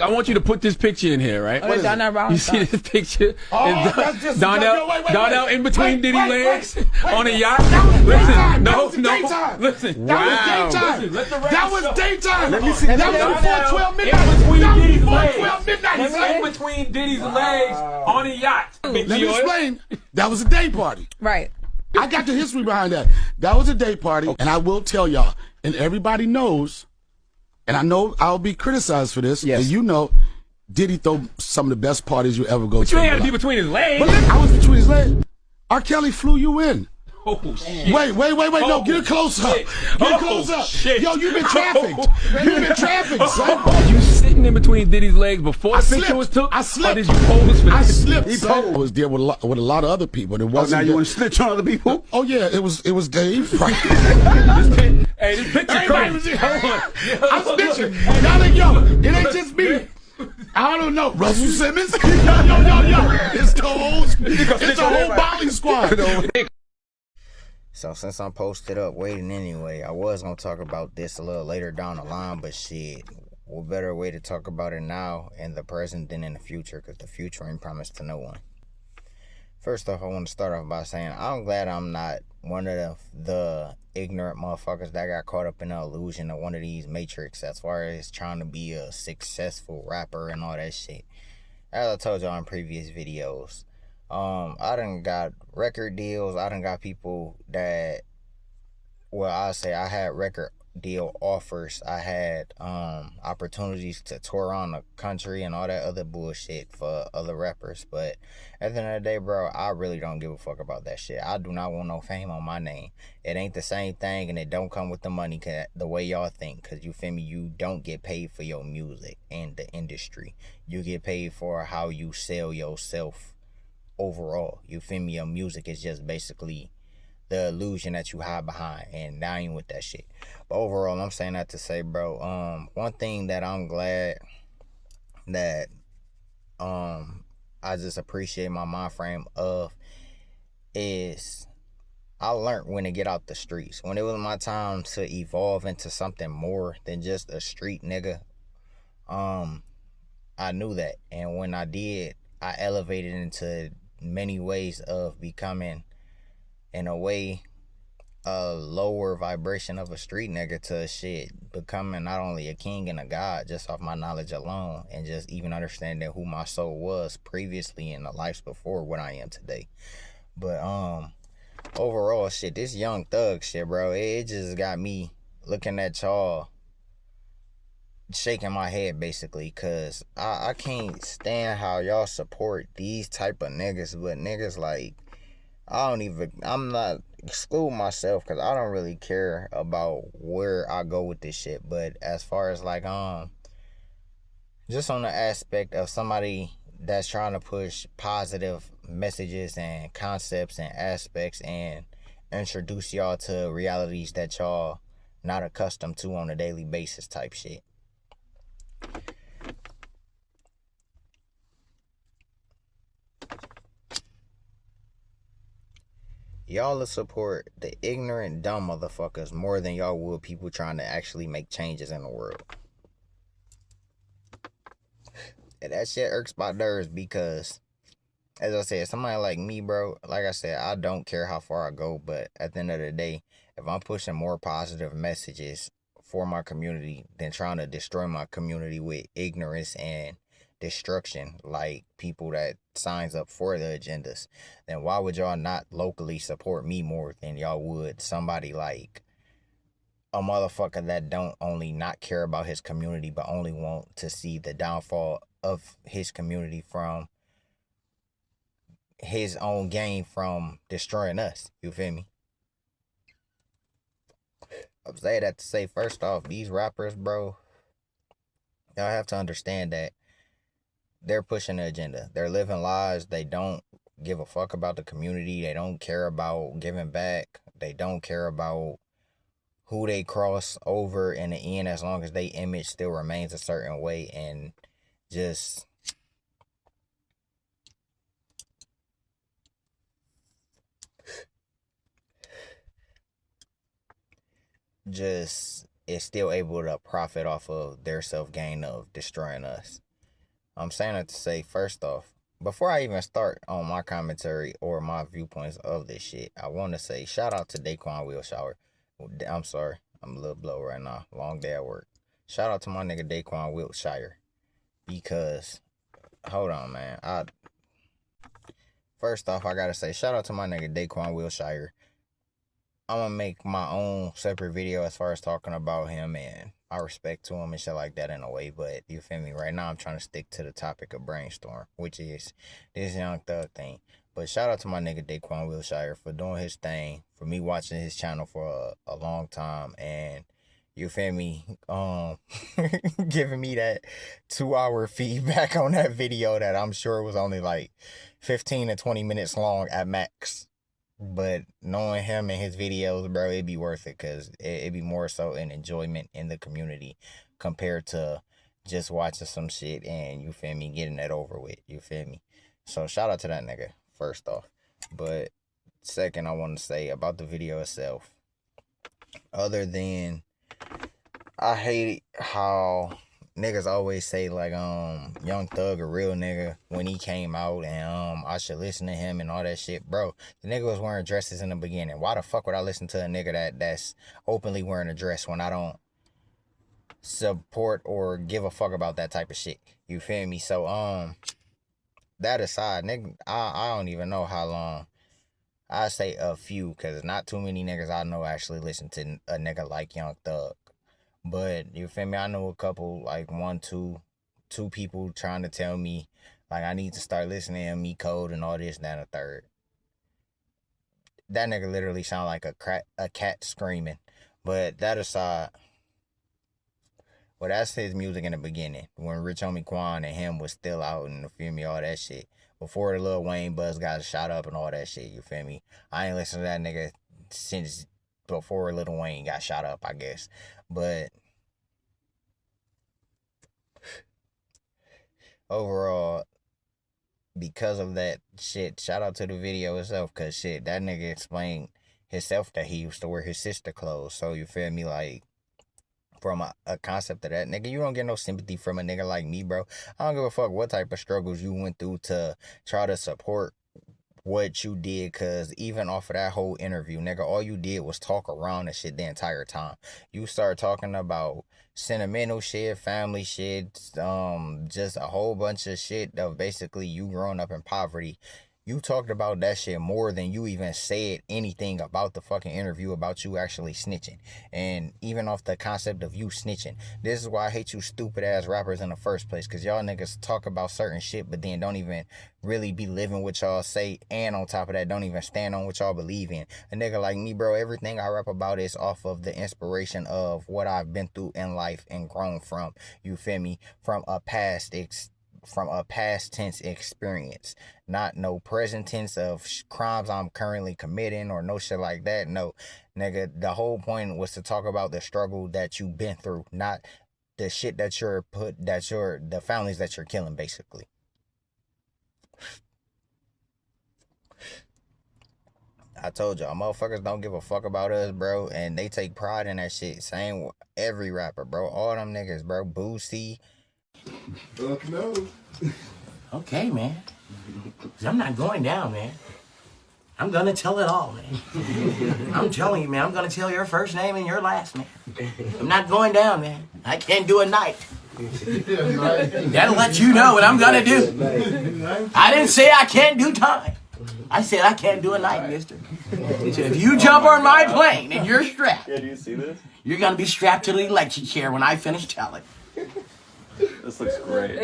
I want you to put this picture in here, right? You see this picture? Donnell in between Diddy legs on a yacht. Listen, listen. That was daytime. Let me see. That was before 12 midnight. In between Diddy's legs on a yacht. Let me explain. That was a day party. Right. I got the history behind that. That was a day party, and I will tell y'all, and everybody knows, and I know I'll be criticized for this, and you know, Diddy throw some of the best parties you ever go to. But you ain't had to be between his legs. But look, I was between his legs. R. Kelly flew you in. Oh, shit. Wait. No, get it close up. Get it close up. Shit. Yo, you've been trafficked. You've been trafficked, son. You sitting in between Diddy's legs before the picture was took? I slipped. Or did you pose for this? I slipped. I was there with a lot of other people. It wasn't now you want to snitch on other people? Oh yeah, it was Dave. Right. This picture crazy. Hold on. I'm snitching. Y'all ain't yo. It ain't just me. I don't know. Russell Simmons. Yo. It's the whole bowling squad. So since I'm posted up waiting anyway, I was going to talk about this a little later down the line, but shit, what better way to talk about it now in the present than in the future, because the future ain't promised to no one. First off, I want to start off by saying I'm glad I'm not one of the ignorant motherfuckers that got caught up in the illusion of one of these matrix as far as trying to be a successful rapper and all that shit. As I told y'all in previous videos, I done got record deals. I done got people that, well, I say I had record deal offers. I had opportunities to tour around the country and all that other bullshit for other rappers. But at the end of the day, bro, I really don't give a fuck about that shit. I do not want no fame on my name. It ain't the same thing, and it don't come with the money the way y'all think. Because you feel me, you don't get paid for your music in the industry. You get paid for how you sell yourself overall. You feel me? Your music is just basically the illusion that you hide behind, and I ain't with that shit. But overall, I'm saying that to say, bro, one thing that I'm glad that I just appreciate my mind frame of is I learned when to get out the streets. When it was my time to evolve into something more than just a street nigga, I knew that. And when I did, I elevated into many ways of becoming, in a way, a lower vibration of a street nigga to shit, becoming not only a king and a god just off my knowledge alone, and just even understanding who my soul was previously in the lives before what I am today. But overall, shit, this Young Thug shit, bro, it just got me looking at y'all, shaking my head basically, cause I can't stand how y'all support these type of niggas, but niggas like, I'm not exclude myself because I don't really care about where I go with this shit. But as far as like just on the aspect of somebody that's trying to push positive messages and concepts and aspects and introduce y'all to realities that y'all not accustomed to on a daily basis type shit. Y'all will support the ignorant, dumb motherfuckers more than y'all would people trying to actually make changes in the world. And that shit irks my nerves because, as I said, somebody like me, bro, like I said, I don't care how far I go, but at the end of the day, if I'm pushing more positive messages for my community than trying to destroy my community with ignorance and destruction, like people that signs up for the agendas, then why would y'all not locally support me more than y'all would somebody like a motherfucker that don't only not care about his community but only want to see the downfall of his community from his own gain from destroying us? You feel me? I'm saying that to say, first off, these rappers, bro, y'all have to understand that they're pushing the agenda. They're living lives. They don't give a fuck about the community. They don't care about giving back. They don't care about who they cross over in the end, as long as their image still remains a certain way, and just is still able to profit off of their self-gain of destroying us. I'm saying it to say, first off, before I even start on my commentary or my viewpoints of this shit, I want to say shout out to Daquan Wiltshire. I'm sorry, I'm a little blow right now. Long day at work. Shout out to my nigga Daquan Wiltshire. Because, hold on, man. First off, I gotta say shout out to my nigga Daquan Wiltshire. I'm gonna make my own separate video as far as talking about him and my respect to him and shit like that in a way, but you feel me? Right now I'm trying to stick to the topic of brainstorm, which is this Young Thug thing. But shout out to my nigga Daquan Wiltshire for doing his thing, for me watching his channel for a long time, and you feel me, giving me that 2-hour feedback on that video that I'm sure was only like 15 to 20 minutes long at max. But knowing him and his videos, bro, it'd be worth it because it'd be more so an enjoyment in the community compared to just watching some shit and, you feel me, getting that over with, you feel me? So shout out to that nigga, first off. But second, I want to say about the video itself, other than I hate how niggas always say like Young Thug a real nigga when he came out and I should listen to him and all that shit. Bro, the nigga was wearing dresses in the beginning. Why the fuck would I listen to a nigga that's openly wearing a dress when I don't support or give a fuck about that type of shit? You feel me? So that aside, nigga, I don't even know how long. I say a few, cause not too many niggas I know actually listen to a nigga like Young Thug. But you feel me? I know a couple, like two people trying to tell me like I need to start listening to me code and all this, that, and a third. That nigga literally sound like a cat screaming. But that aside, well, that's his music in the beginning when Rich Homie Quan and him was still out and you feel me, all that shit. Before the Lil Wayne buzz got shot up and all that shit, you feel me? I ain't listened to that nigga since before Lil Wayne got shot up, I guess. But overall, because of that shit, shout out to the video itself, cause shit, that nigga explained himself that he used to wear his sister clothes. So you feel me, like from a concept of that, nigga, you don't get no sympathy from a nigga like me, bro. I don't give a fuck what type of struggles you went through to try to support what you did, cause even off of that whole interview, nigga, all you did was talk around the shit the entire time. You start talking about sentimental shit, family shit, just a whole bunch of shit of basically you growing up in poverty. You talked about that shit more than you even said anything about the fucking interview about you actually snitching. And even off the concept of you snitching. This is why I hate you stupid ass rappers in the first place. Cause y'all niggas talk about certain shit but then don't even really be living what y'all say. And on top of that, don't even stand on what y'all believe in. A nigga like me, bro, everything I rap about is off of the inspiration of what I've been through in life and grown from. You feel me? From a past tense experience, not no present tense of crimes I'm currently committing or no shit like that. No, nigga, the whole point was to talk about the struggle that you've been through, not the shit that the families that you're killing, basically. I told y'all, motherfuckers don't give a fuck about us, bro, and they take pride in that shit. Same with every rapper, bro. All them niggas, bro. Boosie. No. Okay, man. I'm not going down, man. I'm gonna tell it all, man. I'm telling you, man. I'm gonna tell your first name and your last name. I'm not going down, man. I can't do a night. That'll let you know what I'm gonna do. I didn't say I can't do time. I said I can't do a night, mister. So if you jump on my plane and you're strapped, Yeah, do you see this? you're gonna be strapped to the electric chair when I finish telling. This looks great.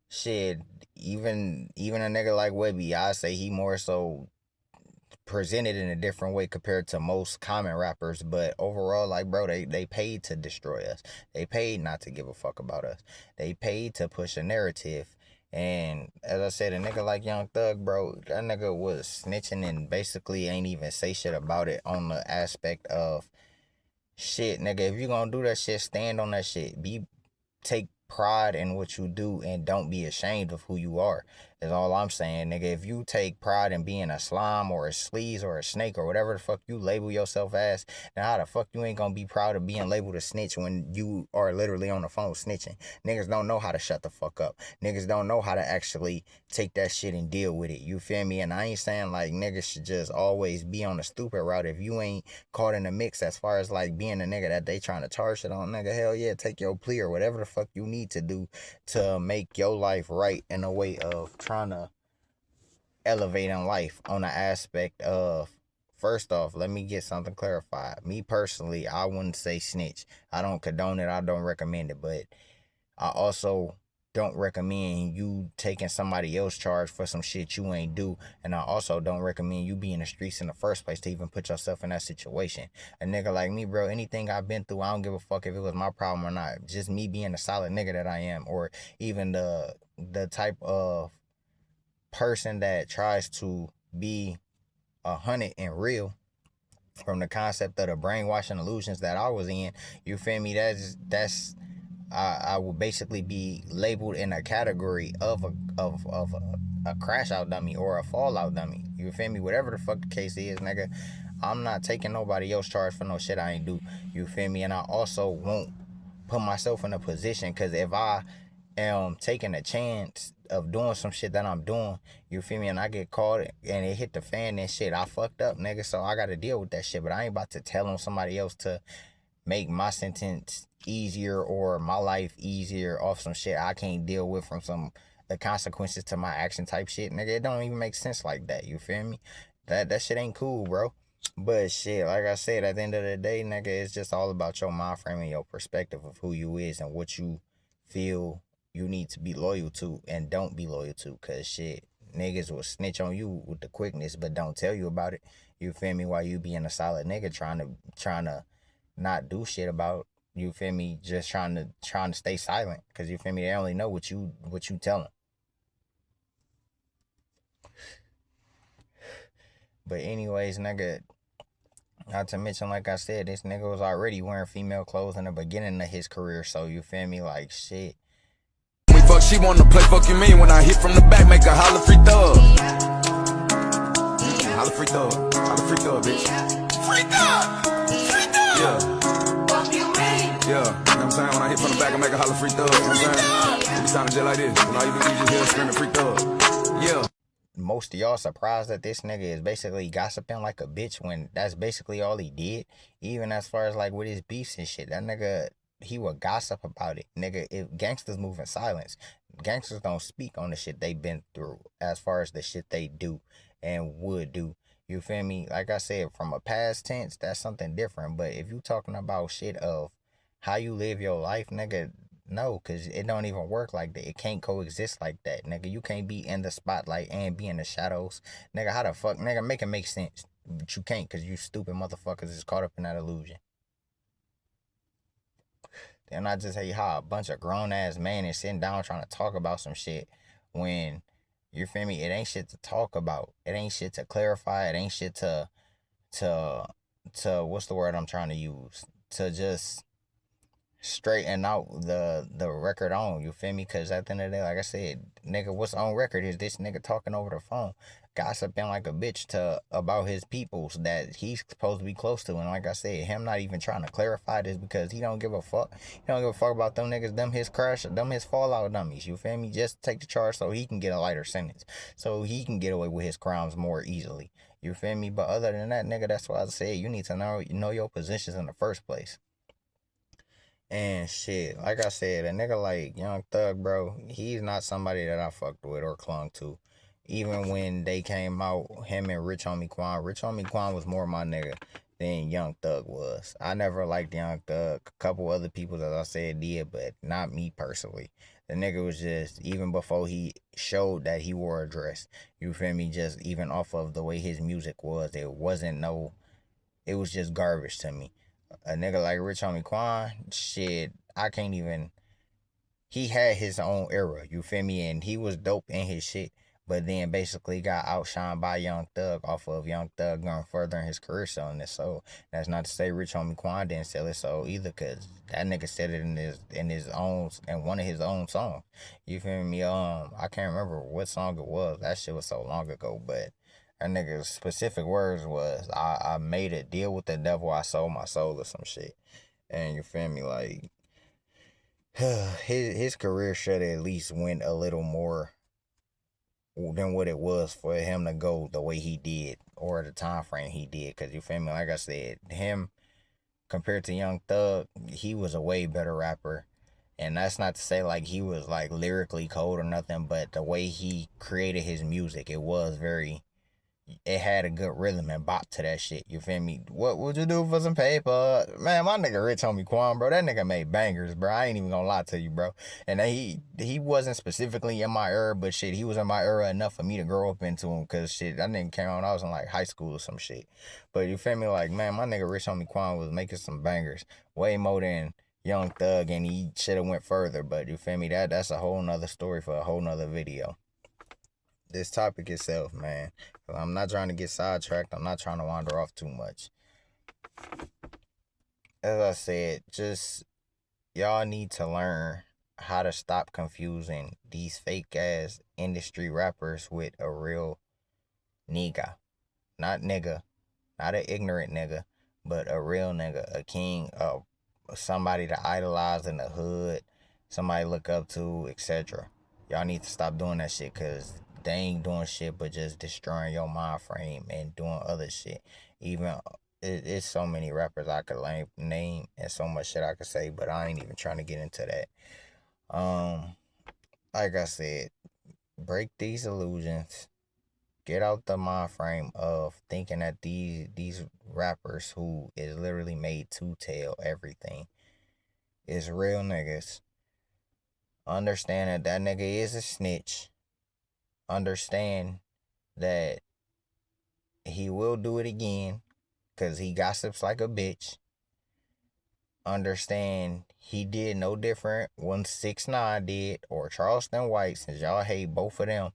Shit, even a nigga like Webby, I say he more so presented in a different way compared to most common rappers. But overall, like, bro, they paid to destroy us. They paid not to give a fuck about us. They paid to push a narrative. And as I said, a nigga like Young Thug, bro, that nigga was snitching and basically ain't even say shit about it on the aspect of shit, nigga. If you gonna do that shit, stand on that shit. Take pride in what you do and don't be ashamed of who you are. is all I'm saying, nigga. If you take pride in being a slime or a sleaze or a snake or whatever the fuck you label yourself as, then how the fuck you ain't gonna be proud of being labeled a snitch when you are literally on the phone snitching? Niggas don't know how to shut the fuck up. Niggas don't know how to actually take that shit and deal with it. You feel me? And I ain't saying like niggas should just always be on the stupid route. If you ain't caught in the mix as far as like being a nigga that they trying to charge it on, nigga, hell yeah, take your plea or whatever the fuck you need to do to make your life right in a way of trying to elevate in life on the aspect of, first off, let me get something clarified. Me personally, I wouldn't say snitch. I don't condone it. I don't recommend it. But I also don't recommend you taking somebody else's charge for some shit you ain't do. And I also don't recommend you be in the streets in the first place to even put yourself in that situation. A nigga like me, bro, anything I've been through, I don't give a fuck if it was my problem or not. Just me being the solid nigga that I am, or even the type of person that tries to be 100 and real from the concept of the brainwashing illusions that I was in. You feel me? That's I will basically be labeled in a category of a crash out dummy or a fallout dummy. You feel me? Whatever the fuck the case is, nigga, I'm not taking nobody else charge for no shit I ain't do. You feel me? And I also won't put myself in a position, because if I am taking a chance of doing some shit that I'm doing, you feel me, and I get caught and it hit the fan and shit, I fucked up, nigga, so I gotta deal with that shit. But I ain't about to tell on somebody else to make my sentence easier or my life easier off some shit I can't deal with from the consequences to my action type shit, nigga. It don't even make sense like that, you feel me? That shit ain't cool, bro. But shit, like I said, at the end of the day, nigga, it's just all about your mind frame and your perspective of who you is and what you feel you need to be loyal to and don't be loyal to. Cause shit, niggas will snitch on you with the quickness but don't tell you about it. You feel me? While you being a solid nigga trying to not do shit about, you feel me, just trying to stay silent. Cause you feel me, they only know what you tell them. But anyways, nigga, not to mention, like I said, this nigga was already wearing female clothes in the beginning of his career. So you feel me, like shit. Fuck, she wanna play, fuck you mean. When I hit from the back, make a holler free thug. Holler free thug. Holler free thug, bitch. Free thug! Free thug! Yeah. Fuck you mean? Yeah. You know what I'm saying? When I hit from the back, I make a holler free thug. You know what I'm saying? It be sounding just like this. And all you do is just hear screaming free thug. Yeah. Most of y'all surprised that this nigga is basically gossiping like a bitch when that's basically all he did. Even as far as like with his beefs and shit. That nigga, he would gossip about it. Nigga, if gangsters move in silence. Gangsters don't speak on the shit they been through as far as the shit they do and would do. You feel me? Like I said, from a past tense, that's something different. But if you talking about shit of how you live your life, nigga, no, because it don't even work like that. It can't coexist like that, nigga. You can't be in the spotlight and be in the shadows. Nigga, how the fuck? Nigga, make it make sense. But you can't, because you stupid motherfuckers is caught up in that illusion. And I just say how a bunch of grown-ass men is sitting down trying to talk about some shit when, you feel me, it ain't shit to talk about. It ain't shit to clarify. It ain't shit to what's the word I'm trying to use? To just straighten out the record on, you feel me? Because at the end of the day, like I said, nigga, what's on record is this nigga talking over the phone, gossiping like a bitch about his peoples that he's supposed to be close to. And like I said, him not even trying to clarify this because he don't give a fuck. He don't give a fuck about them niggas, them his crush, them his fallout dummies, you feel me? Just take the charge so he can get a lighter sentence, so he can get away with his crimes more easily, you feel me? But other than that, nigga, that's why I say you need to know your positions in the first place. And shit, like I said, a nigga like Young Thug, bro, he's not somebody that I fucked with or clung to. Even when they came out, him and Rich Homie Quan was more my nigga than Young Thug was. I never liked Young Thug. A couple other people, as I said, did, but not me personally. The nigga was just, even before he showed that he wore a dress, you feel me, just even off of the way his music was, it was just garbage to me. A nigga like Rich Homie Quan, shit, I can't even, he had his own era, you feel me, and he was dope in his shit, but then basically got outshined by Young Thug off of Young Thug going further in his career selling his soul. That's not to say Rich Homie Quan didn't sell his soul either, cause that nigga said it in his own, in one of his own songs. You feel me? I can't remember what song it was. That shit was so long ago, but that nigga's specific words was, I made a deal with the devil, I sold my soul or some shit. And you feel me? Like, his career should have at least went a little more than what it was for him to go the way he did, or the time frame he did. Because you feel me? Like I said, him compared to Young Thug, he was a way better rapper. And that's not to say like he was like lyrically cold or nothing, but the way he created his music, it had a good rhythm and bop to that shit. You feel me? What would you do for some paper? Man, my nigga Rich Homie Quan, bro, that nigga made bangers, bro. I ain't even gonna lie to you, bro. And he wasn't specifically in my era, but shit, he was in my era enough for me to grow up into him, because shit, that nigga came on, I was in like high school or some shit. But you feel me? Like, man, my nigga Rich Homie Quan was making some bangers way more than Young Thug, and he should have went further. But you feel me? That's a whole nother story for a whole nother video. This topic itself, man, I'm not trying to get sidetracked. I'm not trying to wander off too much. As I said, just y'all need to learn how to stop confusing these fake ass industry rappers with a real nigga. Not nigga, not an ignorant nigga, but a real nigga, a king, somebody to idolize in the hood, somebody look up to, etc. Y'all need to stop doing that shit, because they ain't doing shit but just destroying your mind frame and doing other shit. Even, it's so many rappers I could name and so much shit I could say, but I ain't even trying to get into that. Like I said, break these illusions. Get out the mind frame of thinking that these rappers who is literally made to tell everything is real niggas. Understand that nigga is a snitch. Understand that he will do it again, because he gossips like a bitch. Understand he did no different when 6ix9ine did, or Charleston White, since y'all hate both of them.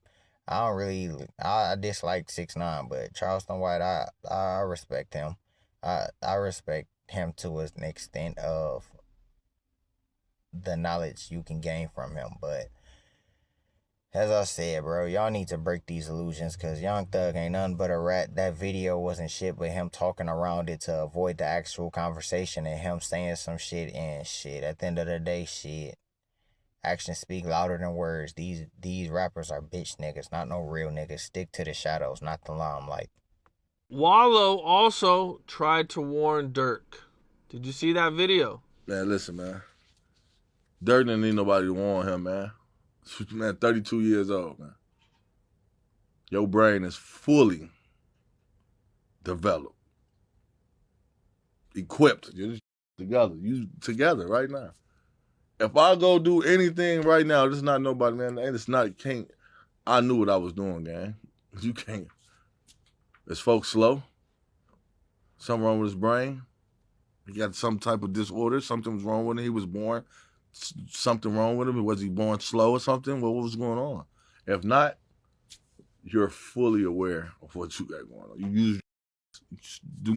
I dislike 6ix9ine, but Charleston White, I respect him. I respect him to an extent of the knowledge you can gain from him. But as I said, bro, y'all need to break these illusions, because Young Thug ain't nothing but a rat. That video wasn't shit but him talking around it to avoid the actual conversation, and him saying some shit, and shit, at the end of the day, shit, actions speak louder than words. These rappers are bitch niggas, not no real niggas. Stick to the shadows, not the limelight. Wallow also tried to warn Dirk. Did you see that video? Man, listen, man. Dirk didn't need nobody to warn him, man. Man, 32 years old, man. Your brain is fully developed, equipped. You're together. You together right now. If I go do anything right now, this is not nobody, man. It's not, can't. I knew what I was doing, gang. You can't. This folks slow. Something wrong with his brain. He got some type of disorder. Something was wrong with him. He was born. Something wrong with him. Was he born slow or something? What was going on? If not, you're fully aware of what you got going on. You do